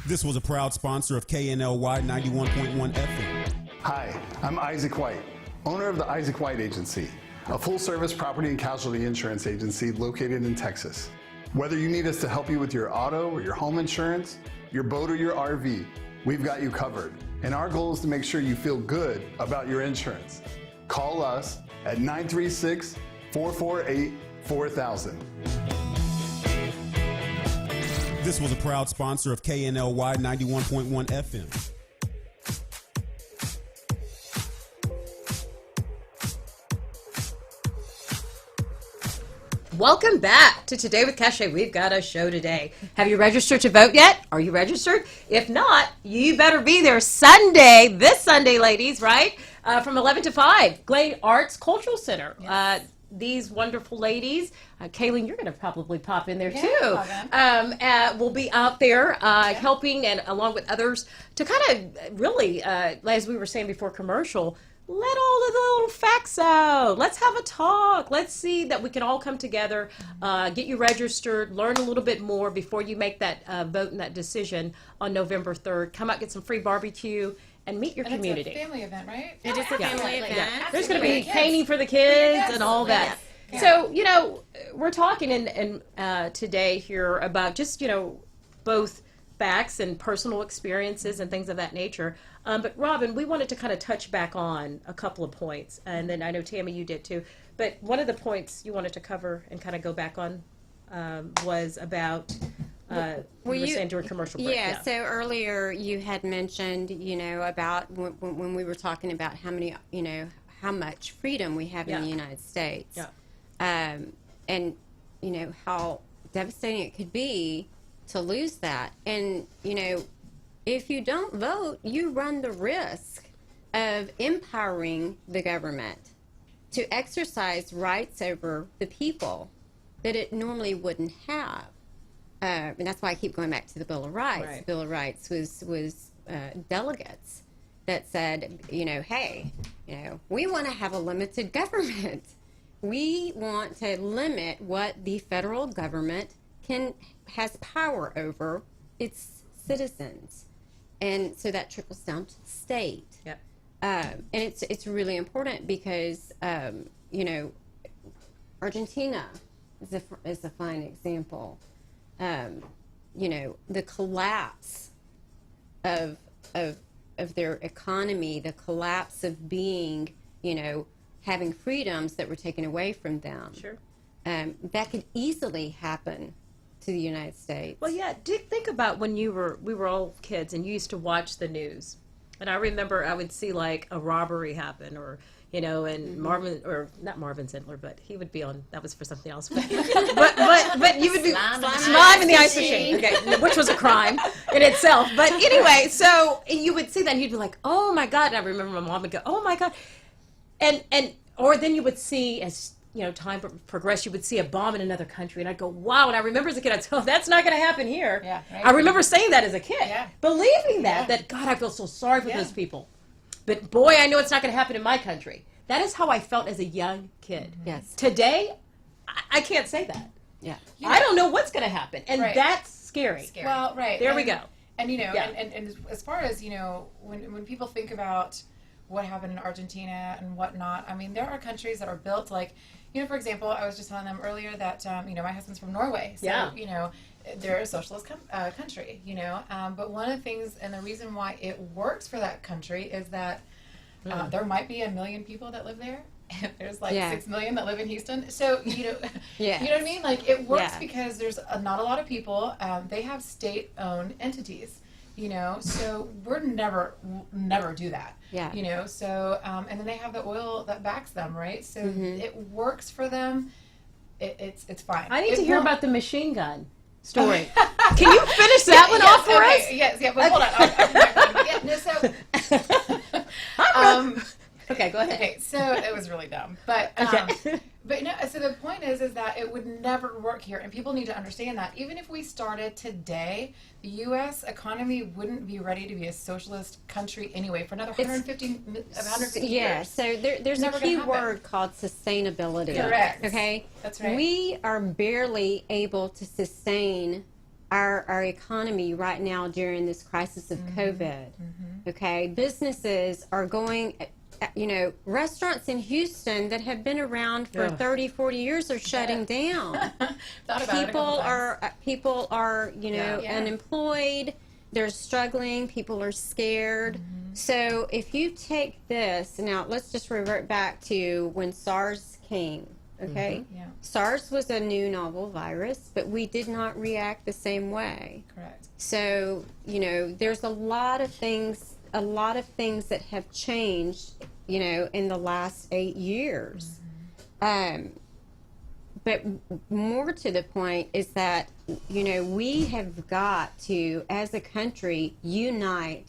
This was a proud sponsor of KNLY 91.1 FM. Hi, I'm Isaac White, owner of the Isaac White Agency, a full-service property and casualty insurance agency located in Texas. Whether you need us to help you with your auto or your home insurance, your boat or your RV, we've got you covered. And our goal is to make sure you feel good about your insurance. Call us at 936-448-4000. This was a proud sponsor of KNLY 91.1 FM. Welcome back to Today with Kashay. We've got a show today. Have you registered to vote yet? Are you registered? If not, you better be there Sunday, this Sunday, ladies, right? From 11 to 5, Glade Arts Cultural Center. Yes. These wonderful ladies, Kayleen, you're going to probably pop in there too. We'll be out there helping and along with others to kind of really, as we were saying before commercial, let all of the little facts out. Let's have a talk. Let's see that we can all come together, get you registered, learn a little bit more before you make that vote and that decision on November 3rd. Come out, get some free barbecue, and meet your community. It's a family event, right? It is a family event. Yeah. There's going to be painting for the kids and all that. Yeah. So, you know, we're talking today here about just, you know, both facts and personal experiences and things of that nature. But Robin, we wanted to kind of touch back on a couple of points, and then I know Tammy, you did too. But one of the points you wanted to cover and kind of go back on was about you were saying during commercial break. Yeah. So earlier you had mentioned, you know, about when we were talking about how much freedom we have in the United States, and you know how devastating it could be to lose that, and you know. If you don't vote, you run the risk of empowering the government to exercise rights over the people that it normally wouldn't have. And that's why I keep going back to the Bill of Rights. Right. The Bill of Rights was delegates that said, you know, hey, you know, we want to have a limited government. We want to limit what the federal government has power over its citizens. And so that trickles down to the state. Yep. And it's really important because, you know, Argentina is a fine example. You know, the collapse of their economy, the collapse of being, you know, having freedoms that were taken away from them. Sure. That could easily happen to the United States. Well, yeah. Think about when we were all kids and you used to watch the news. And I remember I would see like a robbery happen or, you know, and Marvin, or not Marvin Zindler, but he would be on, that was for something else. But you would be slime in the ice machine, okay, which was a crime in itself. But anyway, so you would see that and you'd be like, oh my God. And I remember my mom would go, oh my God. Or then you would see, as you know, time progressed, you would see a bomb in another country, and I'd go, wow. And I remember as a kid, I'd say, oh, that's not going to happen here. Yeah, right. I remember saying that as a kid, Yeah. believing that God, I feel so sorry for those people. But boy, I know it's not going to happen in my country. That is how I felt as a young kid. Yes. Today, I can't say that. Yeah. I don't know what's going to happen, and Right. that's scary. Well, right. There we go. And you know, Yeah. and as far as, you know, when people think about what happened in Argentina and whatnot, I mean, there are countries that are built like, you know, for example, I was just telling them earlier that, you know, my husband's from Norway. So, Yeah. you know, they're a socialist country, you know. But one of the things, and the reason why it works for that country is that there might be 1 million people that live there. And there's like 6 million that live in Houston. So, you know, you know what I mean? Like, it works because there's not a lot of people. They have state-owned entities, you know. So we're never do that. Yeah. You know, so, and then they have the oil that backs them, right? So it works for them. It's fine. I need to hear about the machine gun story. Can you finish that one off for us? Yes, but hold on. Okay, go ahead. Okay, so it was really dumb, but but no. So the point is that it would never work here, and people need to understand that. Even if we started today, the U.S. economy wouldn't be ready to be a socialist country anyway for another 150 Yeah, years. so there's a Never key gonna happen. word called sustainability. Correct. Okay? That's right. We are barely able to sustain our economy right now during this crisis of COVID. Okay? Businesses are going, you know, restaurants in Houston that have been around for 30, 40 years are shutting down. Thought about it a couple times. People are, you know, Yeah. unemployed. They're struggling. People are scared. So if you take this, now let's just revert back to when SARS came, okay? Yeah. SARS was a new novel virus, but we did not react the same way. Correct. So, you know, there's a lot of things that have changed, you know, in the last 8 years. But more to the point is that, you know, we have got to, as a country, unite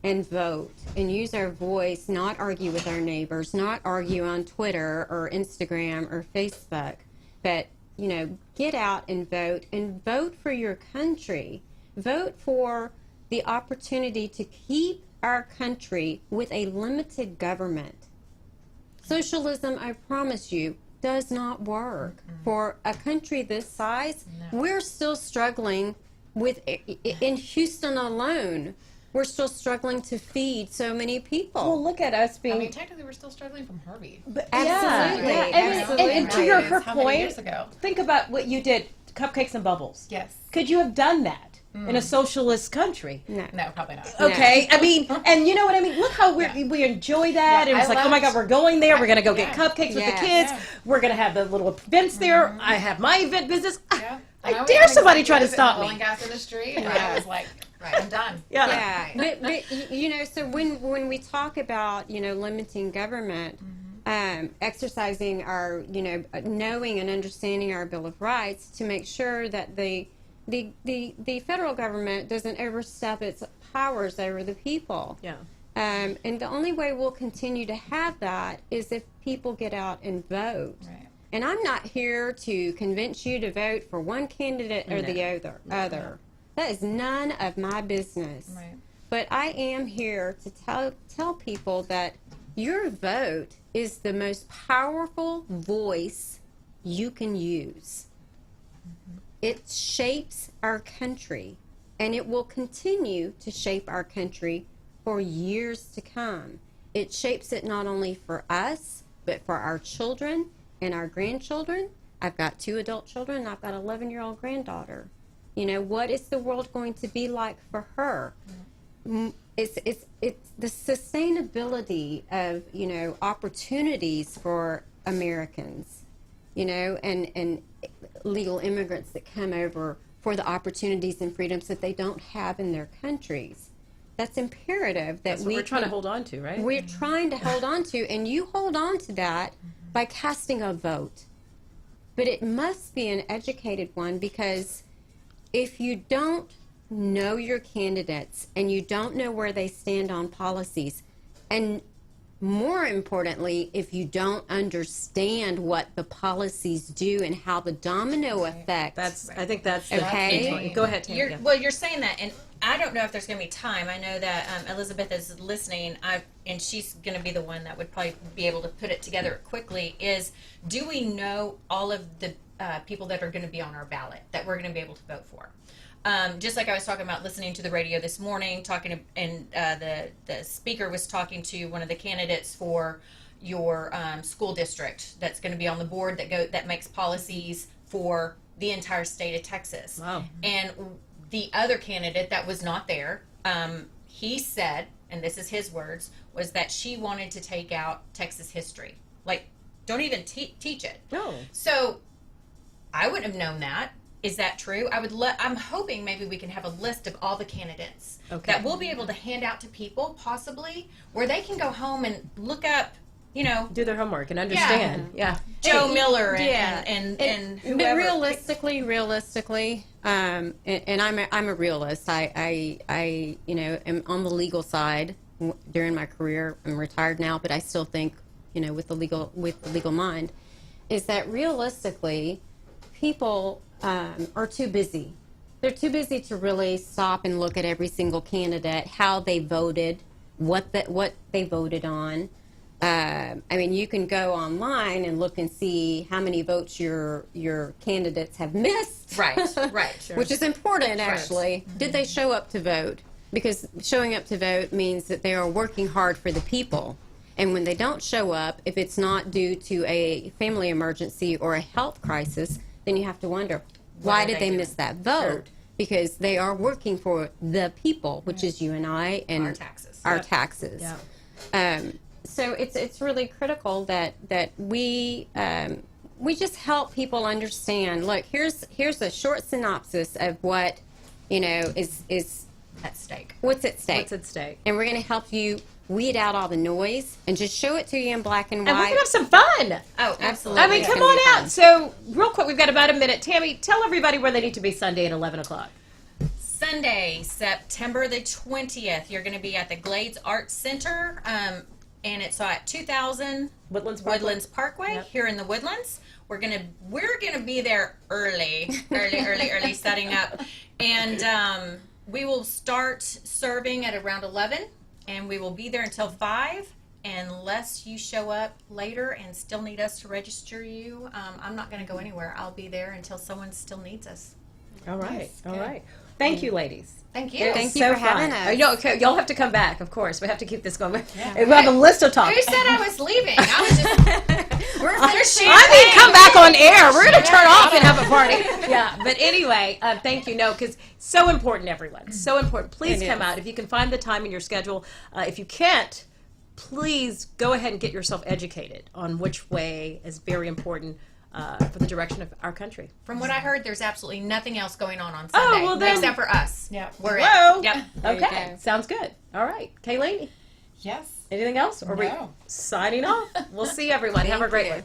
and vote and use our voice, not argue with our neighbors, not argue on Twitter or Instagram or Facebook, but, you know, get out and vote for your country. Vote for the opportunity to keep our country with a limited government. Socialism, I promise you, does not work. For a country this size, we're still struggling with, in Houston alone, we're still struggling to feed so many people. Well, look at us being. I mean, technically, we're still struggling from Harvey. Absolutely. And to your her How many point, years ago? think about what you did, cupcakes and bubbles. Yes. Could you have done that in a socialist country? No. No, probably not. Okay, I mean, and you know what I mean? Look how we enjoy that. Yeah, and it's I like, oh my loved- God, we're going there. We're going to go get Yeah. cupcakes with Yes. the kids. Yeah. We're going to have the little events there. I have my event business. Yeah. I was dare an somebody try to executive stop in the me. oil and gas industry, and I was like, right, I'm done. Yeah, but you know, so when we talk about, you know, limiting government, exercising our, you know, knowing and understanding our Bill of Rights to make sure that the federal government doesn't overstep its powers over the people. Yeah. And the only way we'll continue to have that is if people get out and vote. Right. And I'm not here to convince you to vote for one candidate or the other. That is none of my business. Right. But I am here to tell people that your vote is the most powerful voice you can use. It shapes our country, and it will continue to shape our country for years to come. It shapes it not only for us, but for our children and our grandchildren. I've got 2 adult children, and I've got an 11-year-old granddaughter. You know, what is the world going to be like for her? It's the sustainability of, you know, opportunities for Americans, you know, and legal immigrants that come over for the opportunities and freedoms that they don't have in their countries. that's imperative that That's what we're trying to hold on to, right? We're trying to hold on to, and you hold on to that by casting a vote. But it must be an educated one, because if you don't know your candidates and you don't know where they stand on policies, and more importantly, if you don't understand what the policies do and how the domino effect. I think that's the okay. key point. Go ahead, Tammy. You're saying that, and I don't know if there's going to be time. I know that Elizabeth is listening, and she's going to be the one that would probably be able to put it together quickly. Is, do we know all of the people that are going to be on our ballot that we're going to be able to vote for? Just like I was talking about listening to the radio this morning, and the speaker was talking to one of the candidates for your school district that's going to be on the board that makes policies for the entire state of Texas. Wow. And the other candidate that was not there, he said, and this is his words, was that she wanted to take out Texas history. Like, don't even teach it. No. So I wouldn't have known that. Is that true? I'm hoping maybe we can have a list of all the candidates that we'll be able to hand out to people, possibly, where they can go home and look up, do their homework and understand. Yeah. Joe Miller and whoever. But realistically, and I'm a realist. I am on the legal side during my career. I'm retired now, but I still think, with the legal mind, is that realistically, people are too busy. They're too busy to really stop and look at every single candidate, how they voted, what they voted on. You can go online and look and see how many votes your candidates have missed. Right. Sure. Which is important, actually. Right. Did they show up to vote? Because showing up to vote means that they are working hard for the people. And when they don't show up, if it's not due to a family emergency or a health crisis, then you have to wonder, why did they miss that vote? Sure. Because they are working for the people, which is you and I, and our taxes. Yeah. So it's really critical that we just help people understand. Look, here's a short synopsis of what is at stake. What's at stake? What's at stake? And we're going to help you weed out all the noise and just show it to you in black and white. And we're going to have some fun. Oh, absolutely. I mean, come on out. So, real quick, we've got about a minute. Tammy, tell everybody where they need to be Sunday at 11 o'clock. Sunday, September the 20th, you're going to be at the Glades Arts Center, and it's at 2000 Woodlands Parkway here in the Woodlands. We're gonna be there early, setting up, and we will start serving at around 11. And we will be there until 5, unless you show up later and still need us to register you. I'm not going to go anywhere. I'll be there until someone still needs us. All right. All right. Thank you, ladies. Thank you. Thank you for having us. Y'all have to come back, of course. We have to keep this going. Yeah. We have a list of topics. Who said I was leaving? I was just... come back on air. We're going to turn off and have a party. Yeah, but anyway, thank you. No, because so important, everyone. So important. Please come out. If you can find the time in your schedule. If you can't, please go ahead and get yourself educated on which way is very important for the direction of our country. From what I heard, there's absolutely nothing else going on Sunday except for us. Yeah, we're it. Yep. Okay, sounds good. All right, Kayleen. Yes. Anything else? Or are we signing off? We'll see everyone. Have a great one.